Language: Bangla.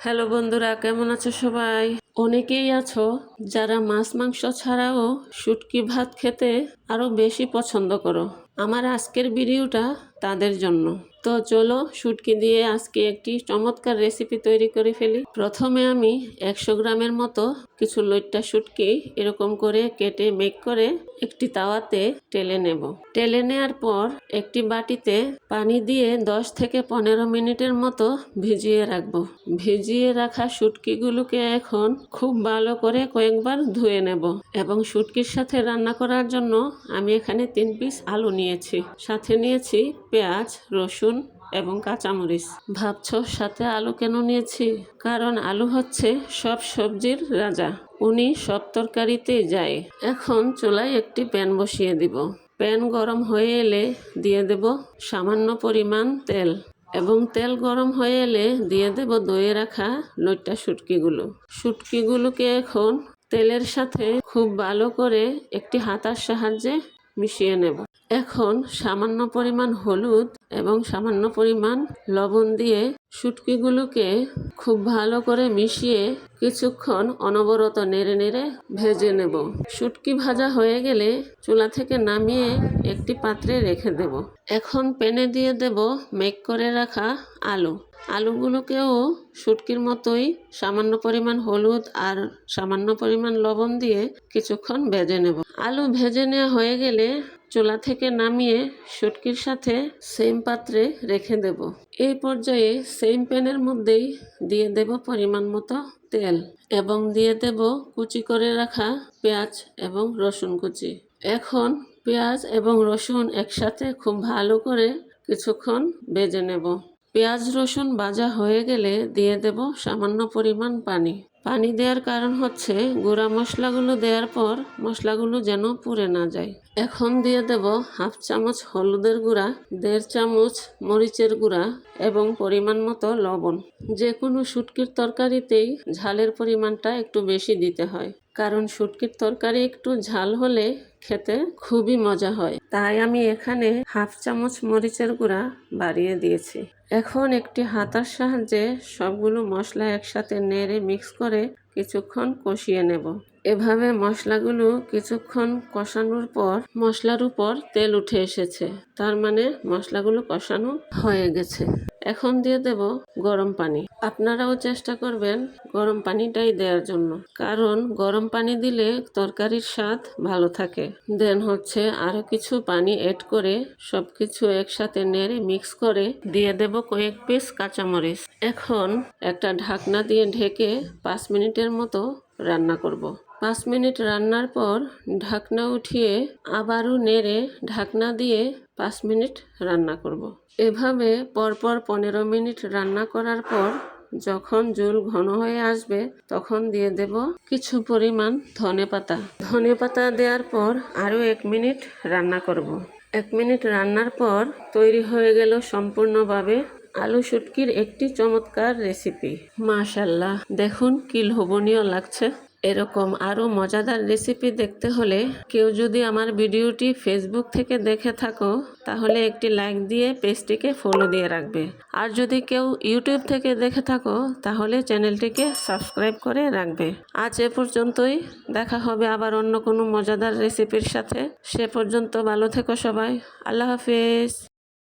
হ্যালো বন্ধুরা, কেমন আছো সবাই? অনেকেই আছো যারা মাছ মাংস ছাড়াও শুটকি ভাত খেতে আরো বেশি পছন্দ করো। আমার আজকের ভিডিওটা তাদের জন্য। তো চলো শুটকি দিয়ে আজকে একটি চমৎকার রেসিপি তৈরি করে ফেলি। প্রথমে আমি 100 গ্রামের মতো কিছু লইট্টা শুটকি এরকম করে কেটে মেক করে একটি তাওয়াতে টেলে নেব। টেলে নেওয়ার পর একটি বাটিতে পানি দিয়ে 10 থেকে 15 মিনিটের মতো ভিজিয়ে রাখবো। ভিজিয়ে রাখা শুটকিগুলোকে এখন খুব ভালো করে কয়েকবার ধুয়ে নেব এবং শুটকির সাথে রান্না করার জন্য আমি এখানে 3 পিস আলু নিয়েছি, সাথে নিয়েছি পেঁয়াজ, রসুন এবং কাঁচামরিচ। ভাবছো সাথে আলু কেন নিয়েছি? কারণ আলু হচ্ছে সব সবজির রাজা, উনি সব তরকারিতেই যায়। এখন চুলায় একটি প্যান বসিয়ে দিব। প্যান গরম হয়ে এলে দিয়ে দেব সামান্য পরিমাণ তেল এবং তেল গরম হয়ে এলে দিয়ে দেব ধুয়ে রাখা লইট্টা শুটকিগুলোকে এখন তেলের সাথে খুব ভালো করে একটি হাতার সাহায্যে মিশিয়ে নেব। এখন সামান্য পরিমাণ হলুদ এবং সামান্য পরিমাণ লবণ দিয়ে শুটকিগুলোকে খুব ভালো করে মিশিয়ে কিছুক্ষণ অনবরত নেড়ে নেড়ে ভেজে নেব। শুটকি ভাজা হয়ে গেলে চুলা থেকে নামিয়ে একটি পাত্রে রেখে দেব। এখন প্যানে দিয়ে দেব মেক করে রাখা আলুগুলোকেও শুটকির মতোই সামান্য পরিমাণ হলুদ আর সামান্য পরিমাণ লবণ দিয়ে কিছুক্ষণ ভেজে নেব। আলু ভেজে নেওয়া হয়ে গেলে চুলা থেকে নামিয়ে শুটকির সাথে সেম পাত্রে রেখে দেব। এই পর্যায়ে সেম প্যানের মধ্যেই দিয়ে দেব পরিমাণ মতো তেল এবং দিয়ে দেব কুচি করে রাখা পেঁয়াজ এবং রসুন কুচি। এখন পেঁয়াজ এবং রসুন একসাথে খুব ভালো করে কিছুক্ষণ ভেজে নেব। পেঁয়াজ রসুন ভাজা হয়ে গেলে দিয়ে দেব সামান্য পরিমাণ পানি দেওয়ার কারণ হচ্ছে গুঁড়া মশলাগুলো দেওয়ার পর মশলাগুলো যেন পুড়ে না যায়। এখন দিয়ে দেব হাফ চামচ হলুদের গুঁড়া, 1.5 চামচ মরিচের গুঁড়া এবং পরিমাণ মতো লবণ। যে কোনো শুটকির তরকারিতেই ঝালের পরিমাণটা একটু বেশি দিতে হয়, কারণ শুটকির তরকারি একটু ঝাল হলে খেতে খুবই মজা হয়। তাই আমি এখানে হাফ চামচ মরিচের গুঁড়া বাড়িয়ে দিয়েছি। এখন একটি হাতার সাহায্যে সবগুলো মশলা একসাথে নেড়ে মিক্স করে কিছুক্ষণ কষিয়ে নেব। এভাবে মশলাগুলো কিছুক্ষণ কষানোর পর মশলার উপর তেল উঠে এসেছে, তার মানে মশলাগুলো কষানো হয়ে গেছে। এখন দিয়ে দেব গরম পানি। আপনারাও চেষ্টা করবেন গরম পানিটাই দেওয়ার জন্য, কারণ গরম পানি দিলে তরকারির স্বাদ ভালো থাকে। দেন হচ্ছে আরো কিছু পানি এড করে সবকিছু একসাথে নেড়ে মিক্স করে দিয়ে দেব কয়েক পিস কাঁচামরিচ। এখন একটা ঢাকনা দিয়ে ঢেকে 5 মিনিটের মতো রান্না করব। 5 মিনিট রান্নার পর ঢাকনা উঠিয়ে আবারও নেড়ে ঢাকনা দিয়ে 5 মিনিট রান্না করব। এভাবে পরপর 15 মিনিট রান্না করার পর যখন ঝোল ঘন হয়ে আসবে তখন দিয়ে দেব কিছু পরিমাণ ধনেপাতা দেওয়ার পর আরও 1 মিনিট রান্না করব। 1 মিনিট রান্নার পর তৈরি হয়ে গেল সম্পূর্ণভাবে আলু শুটকির একটি চমৎকার রেসিপি। মাশাআল্লাহ, দেখুন কি লোভনীয় লাগছে। এরকম আরও মজাদার রেসিপি দেখতে হলে কেউ যদি আমার ভিডিওটি ফেসবুক থেকে দেখে থাকো তাহলে একটি লাইক দিয়ে পেজটিকে ফলো দিয়ে রাখবে, আর যদি কেউ ইউটিউব থেকে দেখে থাকো তাহলে চ্যানেলটিকে সাবস্ক্রাইব করে রাখবে। আজ এ পর্যন্তই, দেখা হবে আবার অন্য কোনো মজাদার রেসিপির সাথে। সে পর্যন্ত ভালো থেকো সবাই। আল্লাহ হাফেজ।